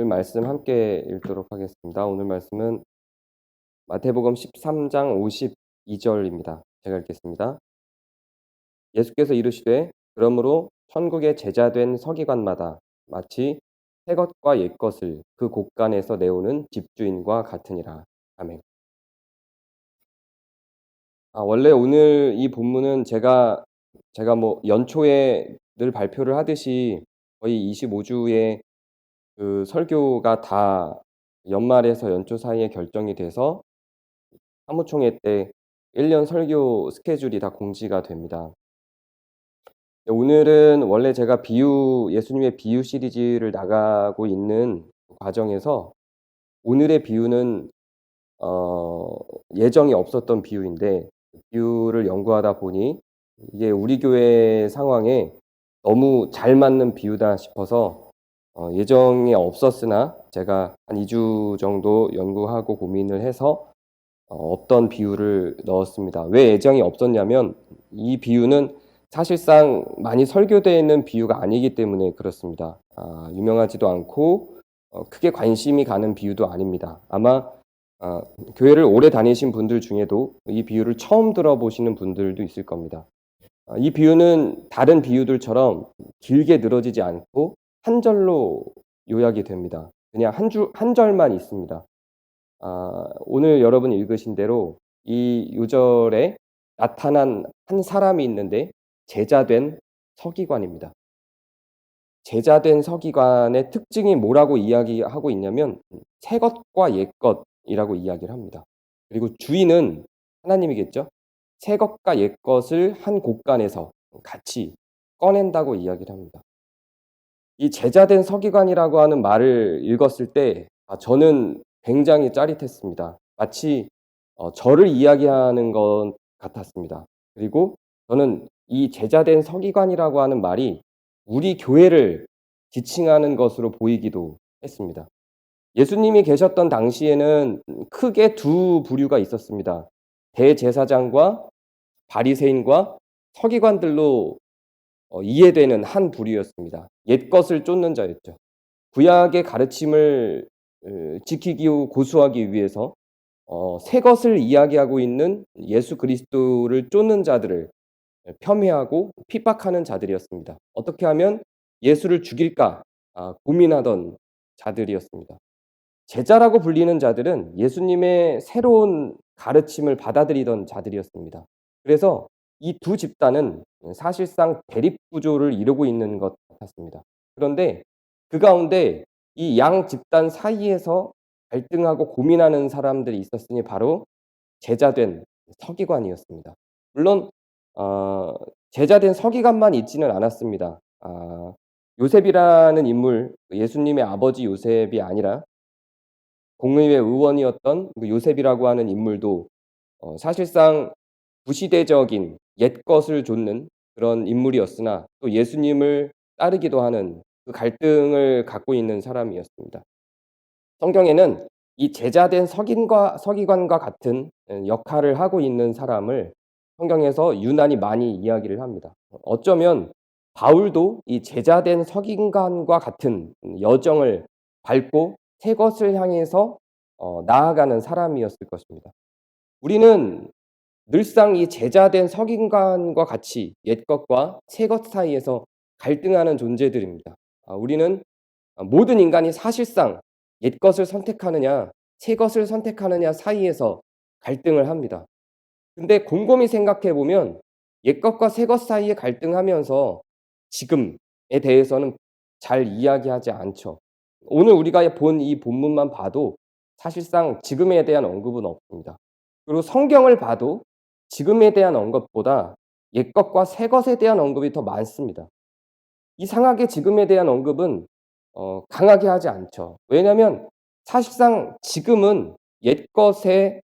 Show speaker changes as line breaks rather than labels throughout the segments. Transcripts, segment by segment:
말씀 함께 읽도록 하겠습니다. 오늘 말씀은 마태복음 13장 52절입니다. 제가 읽겠습니다. 예수께서 이르시되 그러므로 천국의 제자된 서기관마다 마치 새것과 옛것을 그 곳간에서 내오는 집주인과 같으니라. 아멘. 원래 오늘 이 본문은 제가 연초에 늘 발표를 하듯이 거의 25주의 그 설교가 다 연말에서 연초 사이에 결정이 돼서 사무총회 때 1년 설교 스케줄이 다 공지가 됩니다. 오늘은 원래 제가 예수님의 비유 시리즈를 나가고 있는 과정에서 오늘의 비유는 예정이 없었던 비유인데 비유를 연구하다 보니 이게 우리 교회 상황에 너무 잘 맞는 비유다 싶어서 예정이 없었으나 제가 한 2주 정도 연구하고 고민을 해서 없던 비유를 넣었습니다. 왜 예정이 없었냐면 이 비유는 사실상 많이 설교되어 있는 비유가 아니기 때문에 그렇습니다. 유명하지도 않고 크게 관심이 가는 비유도 아닙니다. 아마 교회를 오래 다니신 분들 중에도 이 비유를 처음 들어보시는 분들도 있을 겁니다. 이 비유는 다른 비유들처럼 길게 늘어지지 않고 한 절로 요약이 됩니다. 그냥 한 절만 있습니다. 오늘 여러분 읽으신 대로 이 요절에 나타난 한 사람이 있는데 제자된 서기관입니다. 제자된 서기관의 특징이 뭐라고 이야기하고 있냐면 새것과 옛것이라고 이야기를 합니다. 그리고 주인은 하나님이겠죠. 새것과 옛것을 한 곳간에서 같이 꺼낸다고 이야기를 합니다. 이 제자된 서기관이라고 하는 말을 읽었을 때 저는 굉장히 짜릿했습니다. 마치 저를 이야기하는 것 같았습니다. 그리고 저는 이 제자된 서기관이라고 하는 말이 우리 교회를 지칭하는 것으로 보이기도 했습니다. 예수님이 계셨던 당시에는 크게 두 부류가 있었습니다. 대제사장과 바리새인과 서기관들로 이해되는 한 부류였습니다. 옛것을 쫓는 자였죠. 구약의 가르침을 지키기 고수하기 위해서 새 것을 이야기하고 있는 예수 그리스도를 쫓는 자들을 폄훼하고 핍박하는 자들이었습니다. 어떻게 하면 예수를 죽일까 고민하던 자들이었습니다. 제자라고 불리는 자들은 예수님의 새로운 가르침을 받아들이던 자들이었습니다. 그래서 이 두 집단은 사실상 대립 구조를 이루고 있는 것 같았습니다. 그런데 그 가운데 이 양 집단 사이에서 갈등하고 고민하는 사람들이 있었으니 바로 제자된 서기관이었습니다. 물론 제자된 서기관만 있지는 않았습니다. 요셉이라는 인물, 예수님의 아버지 요셉이 아니라 공의회 의원이었던 요셉이라고 하는 인물도 사실상 구시대적인 옛것을 좇는 그런 인물이었으나 또 예수님을 따르기도 하는 그 갈등을 갖고 있는 사람이었습니다. 성경에는 이 제자된 서기관과 같은 역할을 하고 있는 사람을 성경에서 유난히 많이 이야기를 합니다. 어쩌면 바울도 이 제자된 서기관과 같은 여정을 밟고 새 것을 향해서 나아가는 사람이었을 것입니다. 우리는 늘상 이 제자된 서기관과 같이 옛것과 새것 사이에서 갈등하는 존재들입니다. 우리는 모든 인간이 사실상 옛것을 선택하느냐 새것을 선택하느냐 사이에서 갈등을 합니다. 근데 곰곰이 생각해 보면 옛것과 새것 사이에 갈등하면서 지금에 대해서는 잘 이야기하지 않죠. 오늘 우리가 본 이 본문만 봐도 사실상 지금에 대한 언급은 없습니다. 그리고 성경을 봐도 지금에 대한 언급보다 옛것과 새것에 대한 언급이 더 많습니다. 이상하게 지금에 대한 언급은 강하게 하지 않죠. 왜냐하면 사실상 지금은 옛것의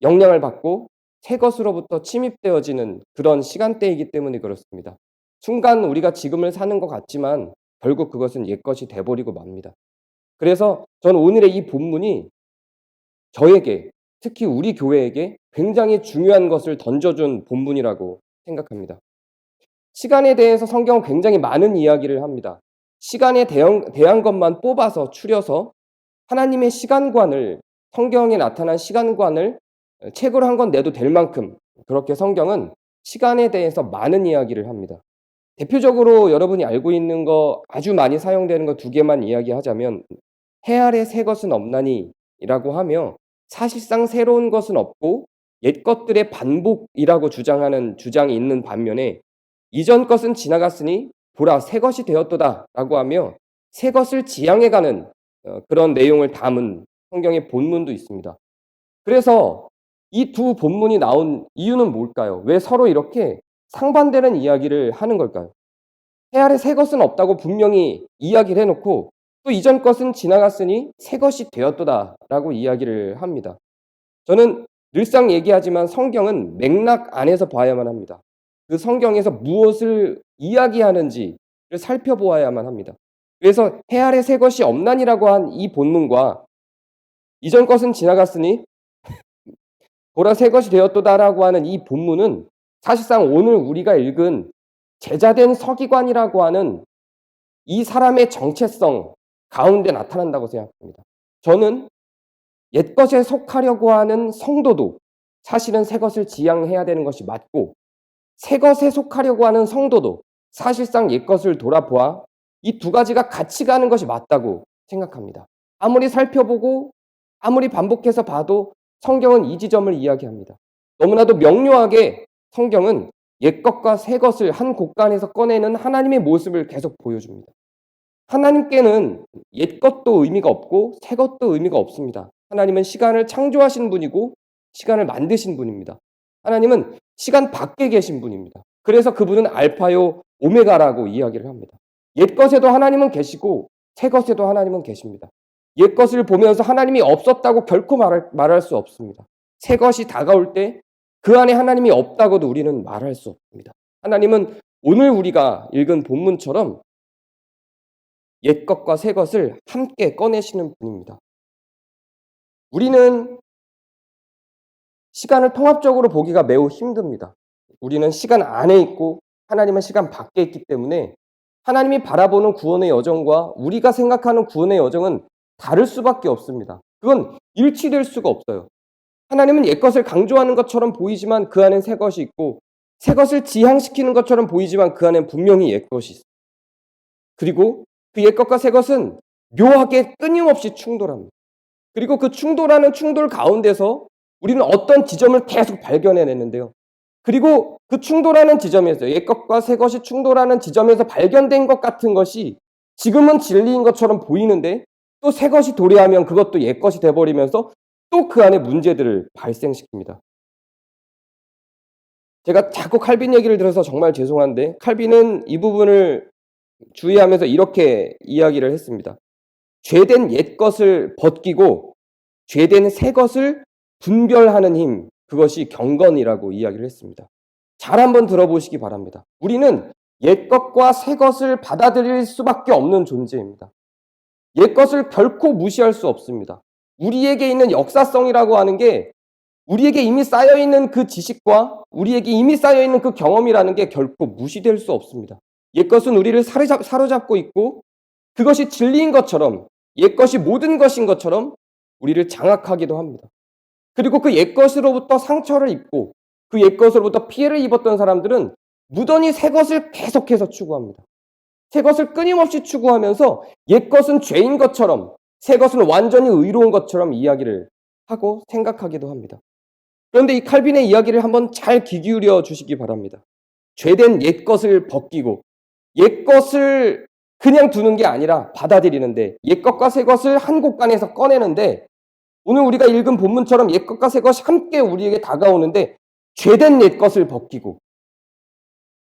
영향을 받고 새것으로부터 침입되어지는 그런 시간대이기 때문에 그렇습니다. 순간 우리가 지금을 사는 것 같지만 결국 그것은 옛것이 돼버리고 맙니다. 그래서 저는 오늘의 이 본문이 저에게 특히 우리 교회에게 굉장히 중요한 것을 던져준 본문이라고 생각합니다. 시간에 대해서 성경은 굉장히 많은 이야기를 합니다. 시간에 대한 것만 뽑아서 추려서 하나님의 시간관을, 성경에 나타난 시간관을 책으로 한 권 내도 될 만큼 그렇게 성경은 시간에 대해서 많은 이야기를 합니다. 대표적으로 여러분이 알고 있는 거, 아주 많이 사용되는 거 두 개만 이야기하자면, 해 아래 새 것은 없나니라고 하며 사실상 새로운 것은 없고 옛 것들의 반복이라고 주장하는 주장이 있는 반면에, 이전 것은 지나갔으니 보라 새 것이 되었도다라고 하며 새 것을 지향해가는 그런 내용을 담은 성경의 본문도 있습니다. 그래서 이 두 본문이 나온 이유는 뭘까요? 왜 서로 이렇게 상반되는 이야기를 하는 걸까요? 해 아래 새 것은 없다고 분명히 이야기를 해놓고 또 이전 것은 지나갔으니 새 것이 되었도다라고 이야기를 합니다. 저는 늘상 얘기하지만 성경은 맥락 안에서 봐야만 합니다. 그 성경에서 무엇을 이야기하는지를 살펴보아야만 합니다. 그래서 해 아래 새 것이 없나니라고 한 이 본문과 이전 것은 지나갔으니 보라 새 것이 되었도다라고 하는 이 본문은 사실상 오늘 우리가 읽은 제자된 서기관이라고 하는 이 사람의 정체성 가운데 나타난다고 생각합니다. 저는 옛것에 속하려고 하는 성도도 사실은 새 것을 지향해야 되는 것이 맞고, 새 것에 속하려고 하는 성도도 사실상 옛것을 돌아보아 이 두 가지가 같이 가는 것이 맞다고 생각합니다. 아무리 살펴보고 아무리 반복해서 봐도 성경은 이 지점을 이야기합니다. 너무나도 명료하게 성경은 옛것과 새것을 한 곳간에서 꺼내는 하나님의 모습을 계속 보여줍니다. 하나님께는 옛것도 의미가 없고 새것도 의미가 없습니다. 하나님은 시간을 창조하신 분이고 시간을 만드신 분입니다. 하나님은 시간 밖에 계신 분입니다. 그래서 그분은 알파요 오메가라고 이야기를 합니다. 옛것에도 하나님은 계시고 새것에도 하나님은 계십니다. 옛것을 보면서 하나님이 없었다고 결코 말할 수 없습니다. 새것이 다가올 때 그 안에 하나님이 없다고도 우리는 말할 수 없습니다. 하나님은 오늘 우리가 읽은 본문처럼 옛것과 새것을 함께 꺼내시는 분입니다. 우리는 시간을 통합적으로 보기가 매우 힘듭니다. 우리는 시간 안에 있고 하나님은 시간 밖에 있기 때문에 하나님이 바라보는 구원의 여정과 우리가 생각하는 구원의 여정은 다를 수밖에 없습니다. 그건 일치될 수가 없어요. 하나님은 옛것을 강조하는 것처럼 보이지만 그 안엔 새것이 있고, 새것을 지향시키는 것처럼 보이지만 그 안엔 분명히 옛것이 있어요. 그리고 그 옛것과 새것은 묘하게 끊임없이 충돌합니다. 그리고 그 충돌하는 충돌 가운데서 우리는 어떤 지점을 계속 발견해내는데요. 그리고 그 충돌하는 지점에서, 옛것과 새것이 충돌하는 지점에서 발견된 것 같은 것이 지금은 진리인 것처럼 보이는데 또 새것이 도래하면 그것도 옛것이 돼버리면서 또 그 안에 문제들을 발생시킵니다. 제가 자꾸 칼빈 얘기를 들어서 정말 죄송한데, 칼빈은 이 부분을 주의하면서 이렇게 이야기를 했습니다. 죄된 옛것을 벗기고 죄된 새것을 분별하는 힘, 그것이 경건이라고 이야기를 했습니다. 잘 한번 들어보시기 바랍니다. 우리는 옛것과 새것을 받아들일 수밖에 없는 존재입니다. 옛것을 결코 무시할 수 없습니다. 우리에게 있는 역사성이라고 하는 게, 우리에게 이미 쌓여있는 그 지식과 우리에게 이미 쌓여있는 그 경험이라는 게 결코 무시될 수 없습니다. 옛것은 우리를 사로잡고 있고 그것이 진리인 것처럼, 옛것이 모든 것인 것처럼 우리를 장악하기도 합니다. 그리고 그 옛것으로부터 상처를 입고 그 옛것으로부터 피해를 입었던 사람들은 무던히 새것을 계속해서 추구합니다. 새것을 끊임없이 추구하면서 옛것은 죄인 것처럼, 새것은 완전히 의로운 것처럼 이야기를 하고 생각하기도 합니다. 그런데 이 칼빈의 이야기를 한번 잘 귀 기울여 주시기 바랍니다. 죄된 옛것을 벗기고 옛것을 그냥 두는 게 아니라 받아들이는데, 옛것과 새것을 한 곳간에서 꺼내는데, 오늘 우리가 읽은 본문처럼 옛것과 새것이 함께 우리에게 다가오는데 죄된 옛것을 벗기고,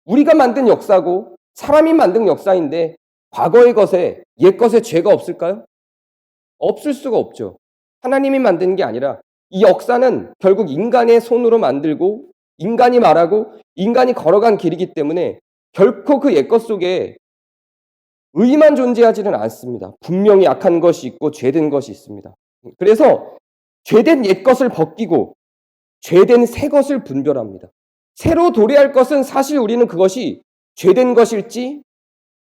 우리가 만든 역사고 사람이 만든 역사인데 과거의 것에, 옛것에 죄가 없을까요? 없을 수가 없죠. 하나님이 만든 게 아니라 이 역사는 결국 인간의 손으로 만들고 인간이 말하고 인간이 걸어간 길이기 때문에 결코 그 옛것 속에 의만 존재하지는 않습니다. 분명히 악한 것이 있고 죄된 것이 있습니다. 그래서 죄된 옛것을 벗기고 죄된 새것을 분별합니다. 새로 도래할 것은 사실 우리는 그것이 죄된 것일지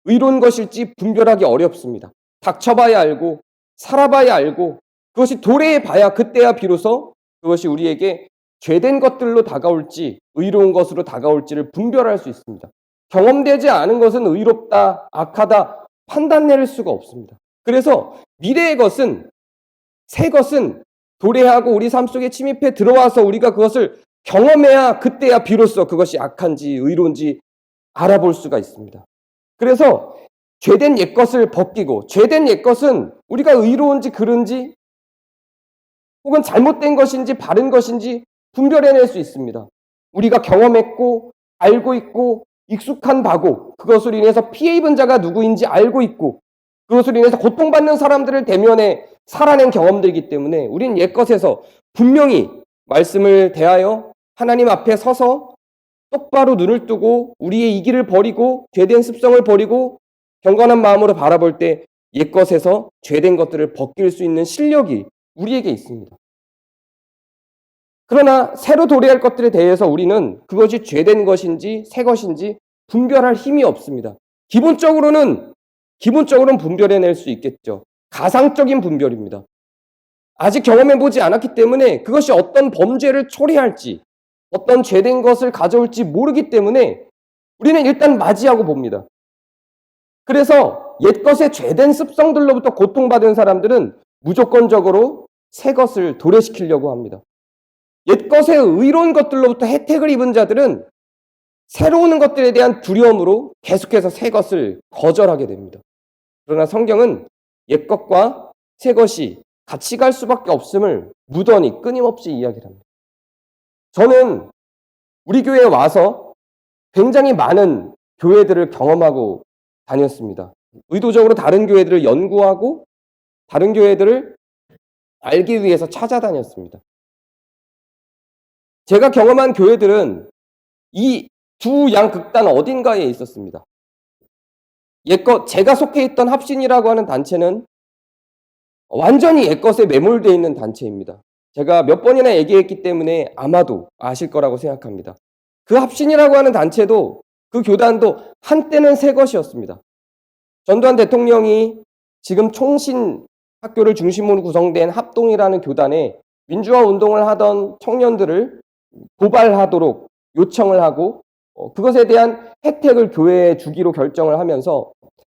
의로운 것일지 분별하기 어렵습니다. 닥쳐봐야 알고 살아봐야 알고 그것이 도래해 봐야 그때야 비로소 그것이 우리에게 죄된 것들로 다가올지 의로운 것으로 다가올지를 분별할 수 있습니다. 경험되지 않은 것은 의롭다, 악하다 판단낼 수가 없습니다. 그래서 미래의 것은, 새 것은 도래하고 우리 삶 속에 침입해 들어와서 우리가 그것을 경험해야 그때야 비로소 그것이 악한지 의로운지 알아볼 수가 있습니다. 그래서 죄된 옛것을 벗기고, 죄된 옛것은 우리가 의로운지 그른지 혹은 잘못된 것인지 바른 것인지 분별해낼 수 있습니다. 우리가 경험했고 알고 있고 익숙한 바고 그것으로 인해서 피해 입은 자가 누구인지 알고 있고 그것으로 인해서 고통받는 사람들을 대면해 살아낸 경험들이기 때문에 우리는 옛것에서 분명히 말씀을 대하여 하나님 앞에 서서 똑바로 눈을 뜨고 우리의 이기를 버리고 죄된 습성을 버리고 경건한 마음으로 바라볼 때 옛것에서 죄된 것들을 벗길 수 있는 실력이 우리에게 있습니다. 그러나 새로 도래할 것들에 대해서 우리는 그것이 죄된 것인지 새 것인지 분별할 힘이 없습니다. 기본적으로는 분별해낼 수 있겠죠. 가상적인 분별입니다. 아직 경험해보지 않았기 때문에 그것이 어떤 범죄를 초래할지 어떤 죄된 것을 가져올지 모르기 때문에 우리는 일단 맞이하고 봅니다. 그래서 옛것의 죄된 습성들로부터 고통받은 사람들은 무조건적으로 새 것을 도래시키려고 합니다. 옛것의 의로운 것들로부터 혜택을 입은 자들은 새로운 것들에 대한 두려움으로 계속해서 새 것을 거절하게 됩니다. 그러나 성경은 옛것과 새 것이 같이 갈 수밖에 없음을 무던히 끊임없이 이야기를 합니다. 저는 우리 교회에 와서 굉장히 많은 교회들을 경험하고 다녔습니다. 의도적으로 다른 교회들을 연구하고 다른 교회들을 알기 위해서 찾아다녔습니다. 제가 경험한 교회들은 이 두 양극단 어딘가에 있었습니다. 옛것, 제가 속해 있던 합신이라고 하는 단체는 완전히 옛것에 매몰되어 있는 단체입니다. 제가 몇 번이나 얘기했기 때문에 아마도 아실 거라고 생각합니다. 그 합신이라고 하는 단체도 그 교단도 한때는 새 것이었습니다. 전두환 대통령이 지금 총신 학교를 중심으로 구성된 합동이라는 교단에 민주화 운동을 하던 청년들을 고발하도록 요청을 하고 그것에 대한 혜택을 교회에 주기로 결정을 하면서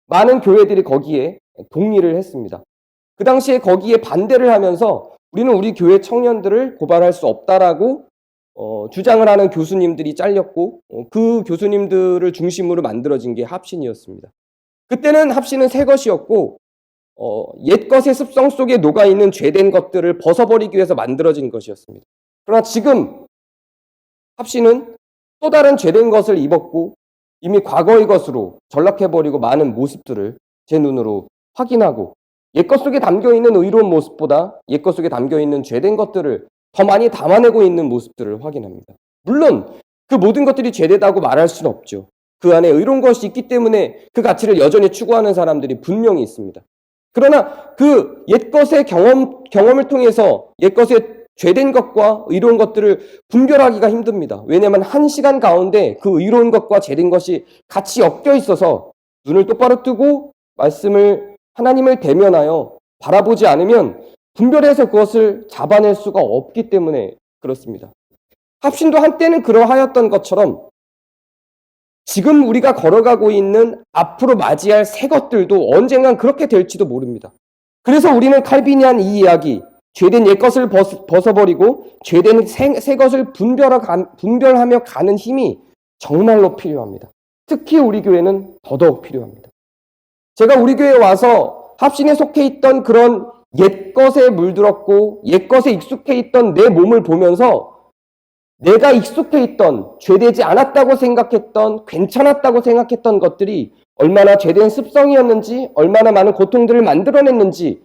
많은 교회들이 거기에 동의를 했습니다. 그 당시에 거기에 반대를 하면서 우리는 우리 교회 청년들을 고발할 수 없다라고 주장을 하는 교수님들이 잘렸고 그 교수님들을 중심으로 만들어진 게 합신이었습니다. 그때는 합신은 새 것이었고 옛것의 습성 속에 녹아있는 죄된 것들을 벗어버리기 위해서 만들어진 것이었습니다. 그러나 지금 합신은 또 다른 죄된 것을 입었고 이미 과거의 것으로 전락해버리고 많은 모습들을 제 눈으로 확인하고 옛것 속에 담겨있는 의로운 모습보다 옛것 속에 담겨있는 죄된 것들을 더 많이 담아내고 있는 모습들을 확인합니다. 물론 그 모든 것들이 죄되다고 말할 수는 없죠. 그 안에 의로운 것이 있기 때문에 그 가치를 여전히 추구하는 사람들이 분명히 있습니다. 그러나 그 옛것의 경험을 통해서 옛것의 죄된 것과 의로운 것들을 분별하기가 힘듭니다. 왜냐하면 한 시간 가운데 그 의로운 것과 죄된 것이 같이 엮여 있어서 눈을 똑바로 뜨고 하나님을 대면하여 바라보지 않으면 분별해서 그것을 잡아낼 수가 없기 때문에 그렇습니다. 합신도 한때는 그러하였던 것처럼 지금 우리가 걸어가고 있는 앞으로 맞이할 새 것들도 언젠간 그렇게 될지도 모릅니다. 그래서 우리는 칼빈이 한 이 이야기, 죄된 옛것을 벗어버리고 죄된 새 것을 분별하며 가는 힘이 정말로 필요합니다. 특히 우리 교회는 더더욱 필요합니다. 제가 우리 교회에 와서 합신에 속해 있던 그런 옛것에 물들었고 옛것에 익숙해 있던 내 몸을 보면서 내가 익숙해 있던 죄되지 않았다고 생각했던 괜찮았다고 생각했던 것들이 얼마나 죄된 습성이었는지 얼마나 많은 고통들을 만들어냈는지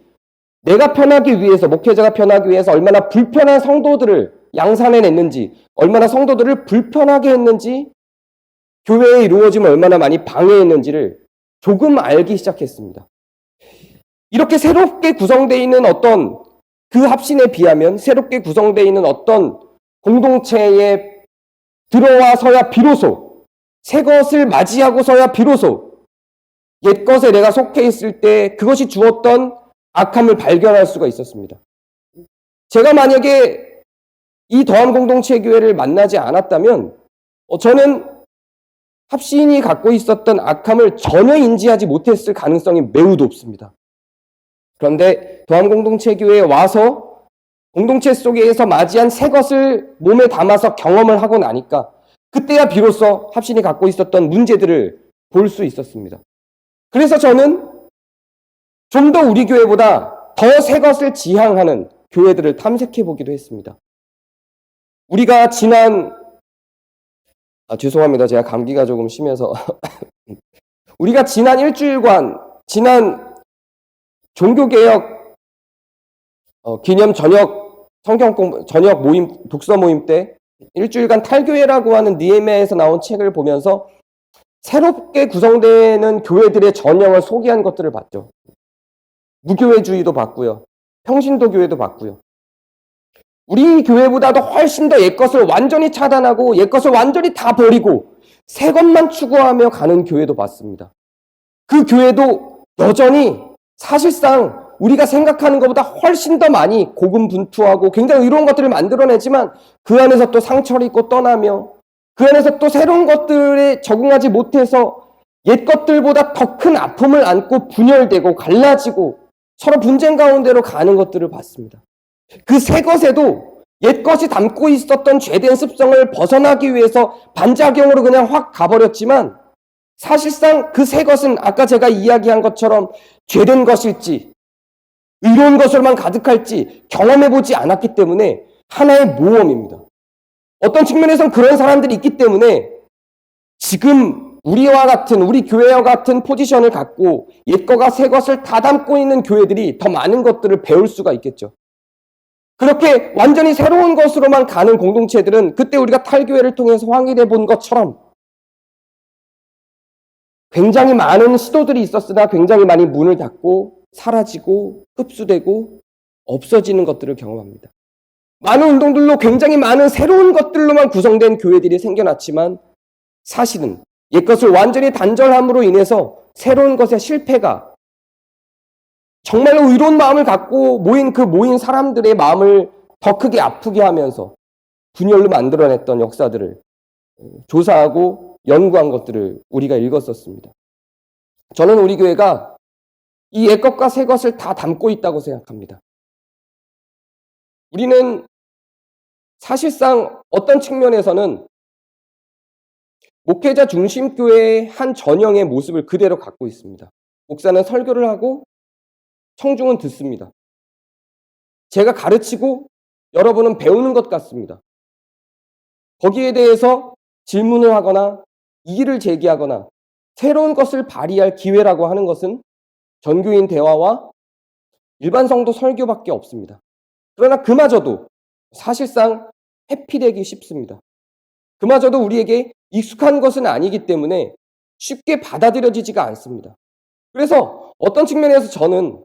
내가 편하기 위해서 목회자가 편하기 위해서 얼마나 불편한 성도들을 양산해냈는지 얼마나 성도들을 불편하게 했는지 교회의 이루어짐을 얼마나 많이 방해했는지를 조금 알기 시작했습니다. 이렇게 새롭게 구성되어 있는 어떤 그 합신에 비하면 새롭게 구성되어 있는 어떤 공동체에 들어와서야 비로소 새 것을 맞이하고서야 비로소 옛것에 내가 속해 있을 때 그것이 주었던 악함을 발견할 수가 있었습니다. 제가 만약에 이 더함 공동체 교회를 만나지 않았다면 저는 합시인이 갖고 있었던 악함을 전혀 인지하지 못했을 가능성이 매우 높습니다. 그런데 더함 공동체 교회에 와서 공동체 속에서 맞이한 새 것을 몸에 담아서 경험을 하고 나니까 그때야 비로소 합신이 갖고 있었던 문제들을 볼 수 있었습니다. 그래서 저는 좀 더 우리 교회보다 더 새 것을 지향하는 교회들을 탐색해 보기도 했습니다. 우리가 죄송합니다. 제가 감기가 조금 심해서 우리가 지난 일주일간 지난 종교개혁 기념 저녁 성경 공부 저녁 모임 독서 모임 때 일주일간 탈교회라고 하는 느헤미야에서 나온 책을 보면서 새롭게 구성되는 교회들의 전형을 소개한 것들을 봤죠. 무교회주의도 봤고요. 평신도 교회도 봤고요. 우리 교회보다도 훨씬 더 옛것을 완전히 차단하고 옛것을 완전히 다 버리고 새 것만 추구하며 가는 교회도 봤습니다. 그 교회도 여전히 사실상 우리가 생각하는 것보다 훨씬 더 많이 고군분투하고 굉장히 의로운 것들을 만들어내지만 그 안에서 또 상처를 입고 떠나며 그 안에서 또 새로운 것들에 적응하지 못해서 옛 것들보다 더 큰 아픔을 안고 분열되고 갈라지고 서로 분쟁 가운데로 가는 것들을 봤습니다. 그 새 것에도 옛 것이 담고 있었던 죄된 습성을 벗어나기 위해서 반작용으로 그냥 확 가버렸지만 사실상 그 새 것은 아까 제가 이야기한 것처럼 죄된 것일지 의로운 것으로만 가득할지 경험해보지 않았기 때문에 하나의 모험입니다. 어떤 측면에서는 그런 사람들이 있기 때문에 지금 우리와 같은 우리 교회와 같은 포지션을 갖고 옛것과 새 것을 다 담고 있는 교회들이 더 많은 것들을 배울 수가 있겠죠. 그렇게 완전히 새로운 것으로만 가는 공동체들은 그때 우리가 탈교회를 통해서 확인해 본 것처럼 굉장히 많은 시도들이 있었으나 굉장히 많이 문을 닫고 사라지고 흡수되고 없어지는 것들을 경험합니다. 많은 운동들로 굉장히 많은 새로운 것들로만 구성된 교회들이 생겨났지만 사실은 옛것을 완전히 단절함으로 인해서 새로운 것의 실패가 정말로 의로운 마음을 갖고 모인 사람들의 마음을 더 크게 아프게 하면서 분열로 만들어냈던 역사들을 조사하고 연구한 것들을 우리가 읽었었습니다. 저는 우리 교회가 이 옛것과 새것을 다 담고 있다고 생각합니다. 우리는 사실상 어떤 측면에서는 목회자 중심교회의 한 전형의 모습을 그대로 갖고 있습니다. 목사는 설교를 하고 청중은 듣습니다. 제가 가르치고 여러분은 배우는 것 같습니다. 거기에 대해서 질문을 하거나 이의를 제기하거나 새로운 것을 발휘할 기회라고 하는 것은 전교인 대화와 일반 성도 설교밖에 없습니다. 그러나 그마저도 사실상 회피되기 쉽습니다. 그마저도 우리에게 익숙한 것은 아니기 때문에 쉽게 받아들여지지가 않습니다. 그래서 어떤 측면에서 저는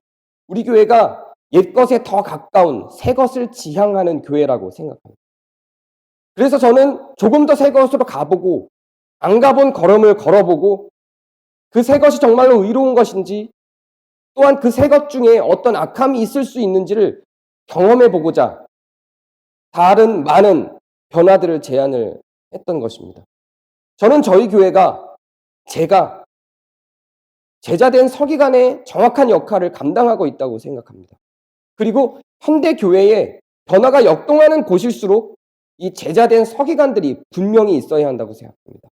우리 교회가 옛것에 더 가까운 새것을 지향하는 교회라고 생각합니다. 그래서 저는 조금 더 새것으로 가보고 안 가본 걸음을 걸어보고 그 새것이 정말로 의로운 것인지 또한 그 새것 중에 어떤 악함이 있을 수 있는지를 경험해보고자 다른 많은 변화들을 제안을 했던 것입니다. 저는 저희 교회가 제가 제자된 서기관의 정확한 역할을 감당하고 있다고 생각합니다. 그리고 현대 교회에 변화가 역동하는 곳일수록 이 제자된 서기관들이 분명히 있어야 한다고 생각합니다.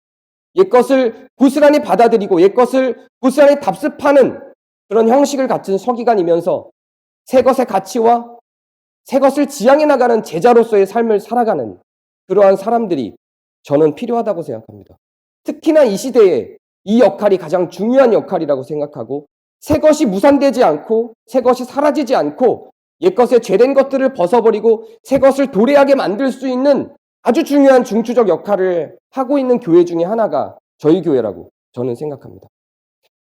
옛것을 고스란히 받아들이고 옛것을 고스란히 답습하는 그런 형식을 갖춘 서기관이면서 새것의 가치와 새것을 지향해 나가는 제자로서의 삶을 살아가는 그러한 사람들이 저는 필요하다고 생각합니다. 특히나 이 시대에 이 역할이 가장 중요한 역할이라고 생각하고 새것이 무산되지 않고 새것이 사라지지 않고 옛것의 죄된 것들을 벗어버리고 새것을 도래하게 만들 수 있는 아주 중요한 중추적 역할을 하고 있는 교회 중에 하나가 저희 교회라고 저는 생각합니다.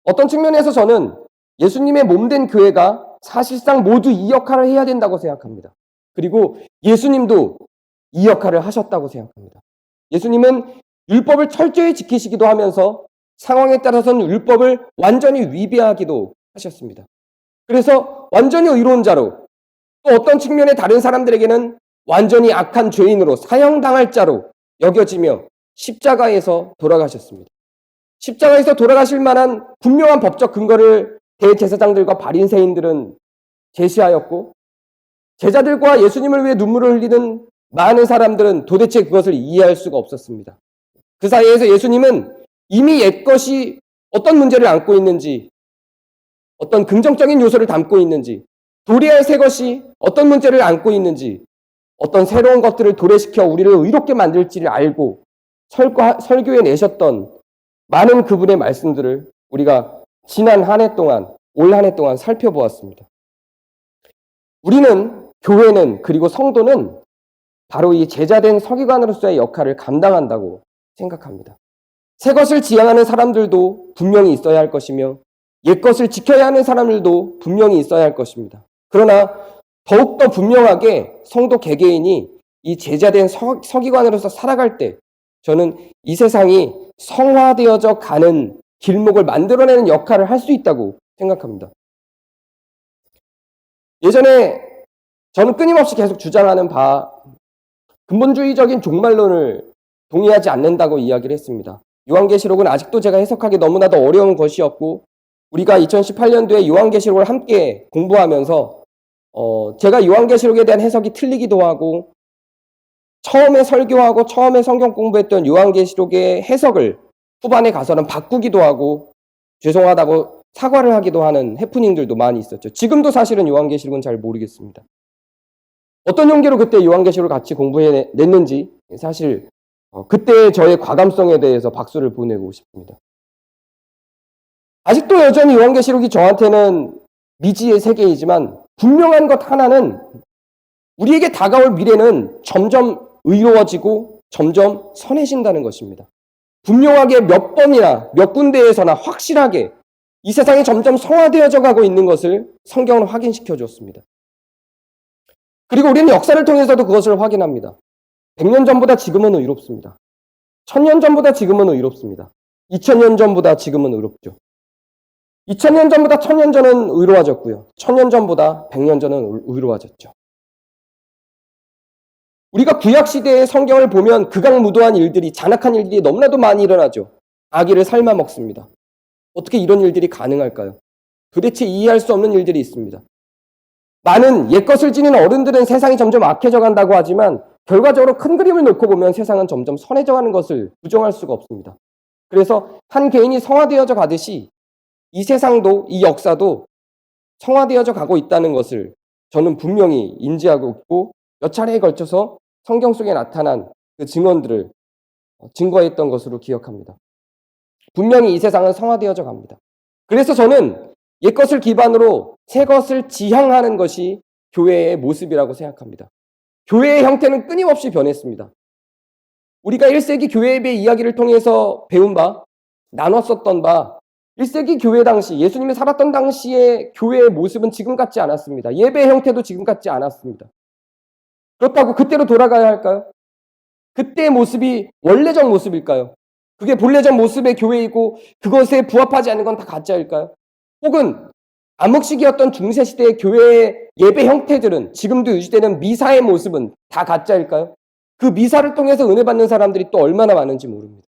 어떤 측면에서 저는 예수님의 몸된 교회가 사실상 모두 이 역할을 해야 된다고 생각합니다. 그리고 예수님도 이 역할을 하셨다고 생각합니다. 예수님은 율법을 철저히 지키시기도 하면서 상황에 따라서는 율법을 완전히 위배하기도 하셨습니다. 그래서 완전히 의로운 자로, 또 어떤 측면에 다른 사람들에게는 완전히 악한 죄인으로 사형당할 자로 여겨지며 십자가에서 돌아가셨습니다. 십자가에서 돌아가실 만한 분명한 법적 근거를 대제사장들과 바리새인들은 제시하였고, 제자들과 예수님을 위해 눈물을 흘리는 많은 사람들은 도대체 그것을 이해할 수가 없었습니다. 그 사이에서 예수님은 이미 옛것이 어떤 문제를 안고 있는지, 어떤 긍정적인 요소를 담고 있는지, 도래할 새 것이 어떤 문제를 안고 있는지, 어떤 새로운 것들을 도래시켜 우리를 의롭게 만들지를 알고 설교에 내셨던 많은 그분의 말씀들을 우리가 지난 한 해 동안, 올 한 해 동안 살펴보았습니다. 우리는, 교회는, 그리고 성도는 바로 이 제자된 서기관으로서의 역할을 감당한다고 생각합니다. 새 것을 지향하는 사람들도 분명히 있어야 할 것이며, 옛 것을 지켜야 하는 사람들도 분명히 있어야 할 것입니다. 그러나 더욱더 분명하게 성도 개개인이 이 제자된 서기관으로서 살아갈 때, 저는 이 세상이 성화되어져 가는 길목을 만들어내는 역할을 할 수 있다고 생각합니다. 예전에 저는 끊임없이 계속 주장하는 바, 근본주의적인 종말론을 동의하지 않는다고 이야기를 했습니다. 요한계시록은 아직도 제가 해석하기 너무나도 어려운 것이었고, 우리가 2018년도에 요한계시록을 함께 공부하면서 제가 요한계시록에 대한 해석이 틀리기도 하고, 처음에 설교하고 처음에 성경 공부했던 요한계시록의 해석을 후반에 가서는 바꾸기도 하고 죄송하다고 사과를 하기도 하는 해프닝들도 많이 있었죠. 지금도 사실은 요한계시록은 잘 모르겠습니다. 어떤 용기로 그때 요한계시록을 같이 공부해냈는지 사실 그때의 저의 과감성에 대해서 박수를 보내고 싶습니다. 아직도 여전히 요한계시록이 저한테는 미지의 세계이지만, 분명한 것 하나는 우리에게 다가올 미래는 점점 의로워지고 점점 선해진다는 것입니다. 분명하게 몇 번이나 몇 군데에서나 확실하게 이 세상이 점점 성화되어져 가고 있는 것을 성경은 확인시켜 줬습니다. 그리고 우리는 역사를 통해서도 그것을 확인합니다. 100년 전보다 지금은 의롭습니다. 1000년 전보다 지금은 의롭습니다. 2000년 전보다 지금은 의롭죠. 2000년 전보다 1000년 전은 의로워졌고요. 1000년 전보다 100년 전은 의로워졌죠. 우리가 구약시대의 성경을 보면 극악무도한 일들이, 잔악한 일들이 너무나도 많이 일어나죠. 아기를 삶아 먹습니다. 어떻게 이런 일들이 가능할까요? 도대체 이해할 수 없는 일들이 있습니다. 많은 옛것을 지닌 어른들은 세상이 점점 악해져 간다고 하지만, 결과적으로 큰 그림을 놓고 보면 세상은 점점 선해져 가는 것을 부정할 수가 없습니다. 그래서 한 개인이 성화되어져 가듯이 이 세상도, 이 역사도 성화되어져 가고 있다는 것을 저는 분명히 인지하고 있고, 몇 차례에 걸쳐서 성경 속에 나타난 그 증언들을 증거했던 것으로 기억합니다. 분명히 이 세상은 성화되어져 갑니다. 그래서 저는 옛것을 기반으로 새것을 지향하는 것이 교회의 모습이라고 생각합니다. 교회의 형태는 끊임없이 변했습니다. 우리가 1세기 교회에 대해 이야기를 통해서 배운 바, 나눴었던 바, 1세기 교회 당시, 예수님이 살았던 당시의 교회의 모습은 지금 같지 않았습니다. 예배의 형태도 지금 같지 않았습니다. 그렇다고 그때로 돌아가야 할까요? 그때의 모습이 원래적 모습일까요? 그게 본래적 모습의 교회이고 그것에 부합하지 않는 건 다 가짜일까요? 혹은 암흑시기였던 중세시대의 교회의 예배 형태들은, 지금도 유지되는 미사의 모습은 다 가짜일까요? 그 미사를 통해서 은혜 받는 사람들이 또 얼마나 많은지 모릅니다.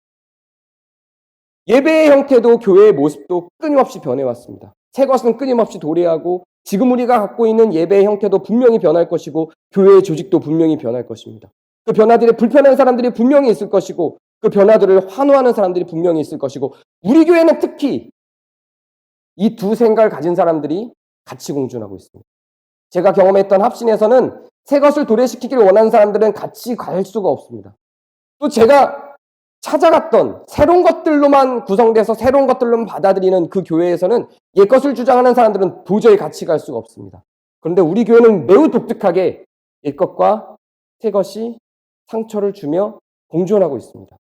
예배의 형태도 교회의 모습도 끊임없이 변해왔습니다. 새 것은 끊임없이 도래하고, 지금 우리가 갖고 있는 예배의 형태도 분명히 변할 것이고, 교회의 조직도 분명히 변할 것입니다. 그 변화들에 불편한 사람들이 분명히 있을 것이고, 그 변화들을 환호하는 사람들이 분명히 있을 것이고, 우리 교회는 특히 이 두 생각을 가진 사람들이 같이 공존하고 있습니다. 제가 경험했던 합신에서는 새 것을 도래시키기를 원하는 사람들은 같이 갈 수가 없습니다. 또 제가 찾아갔던 새로운 것들로만 구성돼서 새로운 것들로만 받아들이는 그 교회에서는 옛것을 주장하는 사람들은 도저히 같이 갈 수가 없습니다. 그런데 우리 교회는 매우 독특하게 옛것과 새것이 상처를 주며 공존하고 있습니다.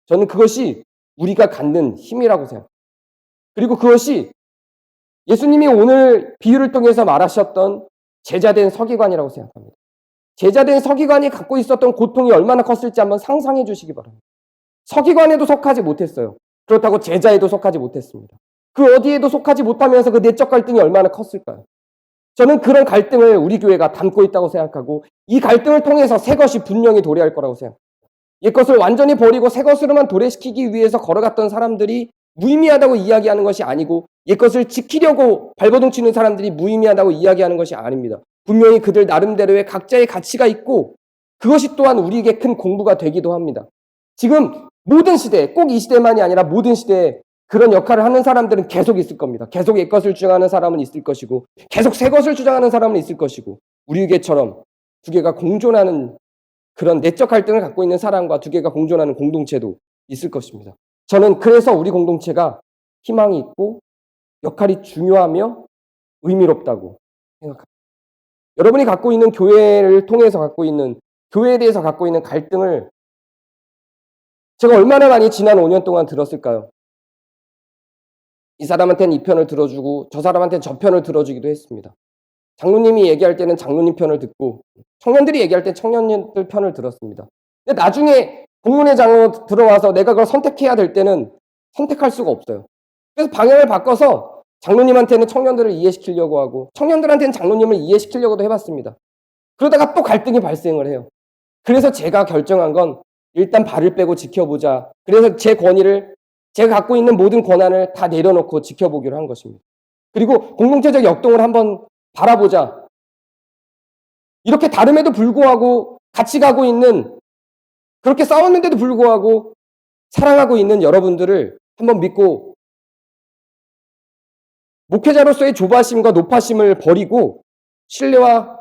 저는 그것이 우리가 갖는 힘이라고 생각합니다. 그리고 그것이 예수님이 오늘 비유를 통해서 말하셨던 제자된 서기관이라고 생각합니다. 제자된 서기관이 갖고 있었던 고통이 얼마나 컸을지 한번 상상해 주시기 바랍니다. 서기관에도 속하지 못했어요. 그렇다고 제자에도 속하지 못했습니다. 그 어디에도 속하지 못하면서 그 내적 갈등이 얼마나 컸을까요? 저는 그런 갈등을 우리 교회가 담고 있다고 생각하고 이 갈등을 통해서 새 것이 분명히 도래할 거라고 생각합니다. 옛것을 완전히 버리고 새 것으로만 도래시키기 위해서 걸어갔던 사람들이 무의미하다고 이야기하는 것이 아니고 옛것을 지키려고 발버둥 치는 사람들이 무의미하다고 이야기하는 것이 아닙니다. 분명히 그들 나름대로의 각자의 가치가 있고 그것이 또한 우리에게 큰 공부가 되기도 합니다. 지금 모든 시대에, 꼭 이 시대만이 아니라 모든 시대에 그런 역할을 하는 사람들은 계속 있을 겁니다. 계속 옛것을 주장하는 사람은 있을 것이고 계속 새것을 주장하는 사람은 있을 것이고 우리 교회처럼 두 개가 공존하는 그런 내적 갈등을 갖고 있는 사람과 두 개가 공존하는 공동체도 있을 것입니다. 저는 그래서 우리 공동체가 희망이 있고 역할이 중요하며 의미롭다고 생각합니다. 여러분이 갖고 있는 교회를 통해서 갖고 있는 교회에 대해서 갖고 있는 갈등을 제가 얼마나 많이 지난 5년 동안 들었을까요? 이 사람한테는 이 편을 들어주고 저 사람한테는 저 편을 들어주기도 했습니다. 장로님이 얘기할 때는 장로님 편을 듣고 청년들이 얘기할 때 청년들 편을 들었습니다. 근데 나중에 공문회장으로 들어와서 내가 그걸 선택해야 될 때는 선택할 수가 없어요. 그래서 방향을 바꿔서 장로님한테는 청년들을 이해시키려고 하고 청년들한테는 장로님을 이해시키려고도 해봤습니다. 그러다가 또 갈등이 발생을 해요. 그래서 제가 결정한 건 일단 발을 빼고 지켜보자. 그래서 제 권위를 제가 갖고 있는 모든 권한을 다 내려놓고 지켜보기로 한 것입니다. 그리고 공동체적 역동을 한번 바라보자. 이렇게 다름에도 불구하고 같이 가고 있는 그렇게 싸웠는데도 불구하고 사랑하고 있는 여러분들을 한번 믿고 목회자로서의 조바심과 높아심을 버리고 신뢰와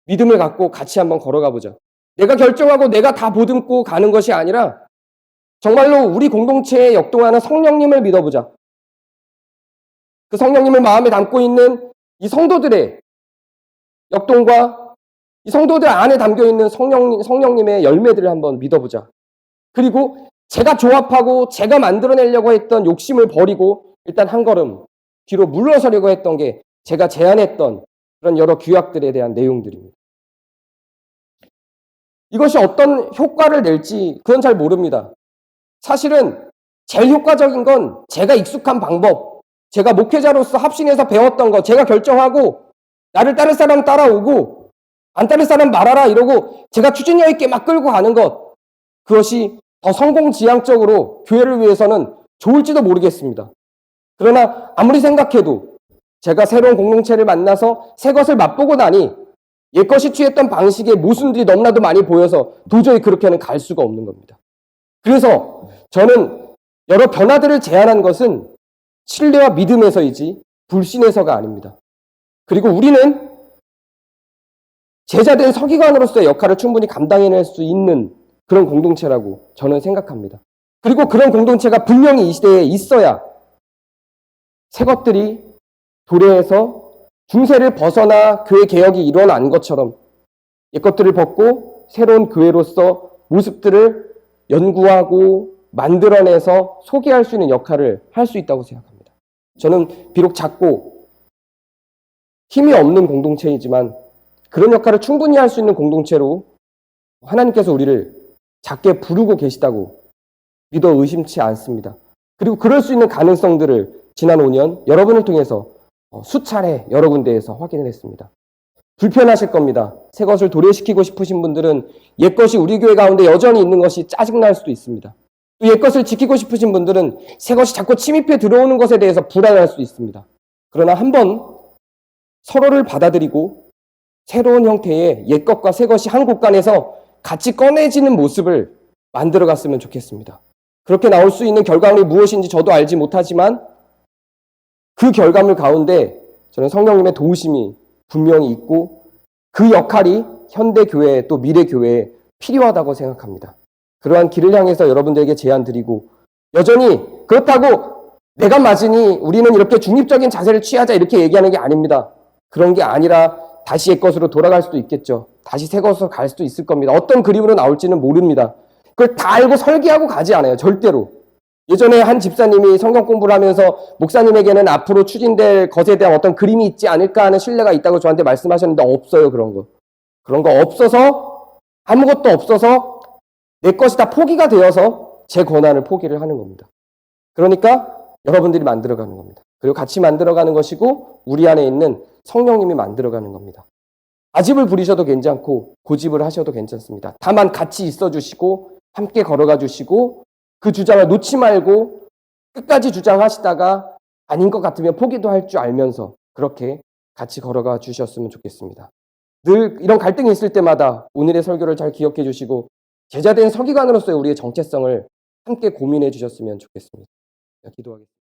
믿음을 갖고 같이 한번 걸어가 보자. 내가 결정하고 내가 다 보듬고 가는 것이 아니라 정말로 우리 공동체에 역동하는 성령님을 믿어보자. 그 성령님을 마음에 담고 있는 이 성도들의 역동과 이 성도들 안에 담겨있는 성령님의 열매들을 한번 믿어보자. 그리고 제가 조합하고 제가 만들어내려고 했던 욕심을 버리고 일단 한 걸음 뒤로 물러서려고 했던 게 제가 제안했던 그런 여러 규약들에 대한 내용들입니다. 이것이 어떤 효과를 낼지 그건 잘 모릅니다. 사실은 제일 효과적인 건 제가 익숙한 방법, 제가 목회자로서 합신해서 배웠던 거 제가 결정하고 나를 따를 사람 따라오고 안 따를 사람 말아라 이러고 제가 추진력 있게 막 끌고 가는 것, 그것이 더 성공지향적으로 교회를 위해서는 좋을지도 모르겠습니다. 그러나 아무리 생각해도 제가 새로운 공동체를 만나서 새 것을 맛보고 나니 옛것이 취했던 방식의 모순들이 너무나도 많이 보여서 도저히 그렇게는 갈 수가 없는 겁니다. 그래서 저는 여러 변화들을 제안한 것은 신뢰와 믿음에서이지 불신에서가 아닙니다. 그리고 우리는 제자된 서기관으로서의 역할을 충분히 감당해낼 수 있는 그런 공동체라고 저는 생각합니다. 그리고 그런 공동체가 분명히 이 시대에 있어야 새 것들이 도래해서 중세를 벗어나 교회 개혁이 일어난 것처럼 옛것들을 벗고 새로운 교회로서 모습들을 연구하고 만들어내서 소개할 수 있는 역할을 할 수 있다고 생각합니다. 저는 비록 작고 힘이 없는 공동체이지만 그런 역할을 충분히 할 수 있는 공동체로 하나님께서 우리를 작게 부르고 계시다고 믿어 의심치 않습니다. 그리고 그럴 수 있는 가능성들을 지난 5년 여러분을 통해서 수차례 여러 군데에서 확인을 했습니다. 불편하실 겁니다. 새 것을 도래시키고 싶으신 분들은 옛것이 우리 교회 가운데 여전히 있는 것이 짜증날 수도 있습니다. 또 옛것을 지키고 싶으신 분들은 새 것이 자꾸 침입해 들어오는 것에 대해서 불안할 수 있습니다. 그러나 한번 서로를 받아들이고 새로운 형태의 옛것과 새것이 한 곳간에서 같이 꺼내지는 모습을 만들어 갔으면 좋겠습니다. 그렇게 나올 수 있는 결과물이 무엇인지 저도 알지 못하지만 그 결과물 가운데 저는 성령님의 도우심이 분명히 있고 그 역할이 현대교회 또 미래교회에 필요하다고 생각합니다. 그러한 길을 향해서 여러분들에게 제안 드리고 여전히 그렇다고 내가 맞으니 우리는 이렇게 중립적인 자세를 취하자 이렇게 얘기하는 게 아닙니다. 그런 게 아니라 다시 옛것으로 돌아갈 수도 있겠죠. 다시 새 것으로 갈 수도 있을 겁니다. 어떤 그림으로 나올지는 모릅니다. 그걸 다 알고 설계하고 가지 않아요. 절대로. 예전에 한 집사님이 성경 공부를 하면서 목사님에게는 앞으로 추진될 것에 대한 어떤 그림이 있지 않을까 하는 신뢰가 있다고 저한테 말씀하셨는데 없어요. 그런 거. 그런 거 없어서 아무것도 없어서 내 것이 다 포기가 되어서 제 권한을 포기를 하는 겁니다. 그러니까 여러분들이 만들어가는 겁니다. 그리고 같이 만들어가는 것이고 우리 안에 있는 성령님이 만들어가는 겁니다. 아집을 부리셔도 괜찮고 고집을 하셔도 괜찮습니다. 다만 같이 있어 주시고 함께 걸어가 주시고 그 주장을 놓지 말고 끝까지 주장하시다가 아닌 것 같으면 포기도 할 줄 알면서 그렇게 같이 걸어가 주셨으면 좋겠습니다. 늘 이런 갈등이 있을 때마다 오늘의 설교를 잘 기억해 주시고 제자된 서기관으로서의 우리의 정체성을 함께 고민해 주셨으면 좋겠습니다. 기도하겠습니다.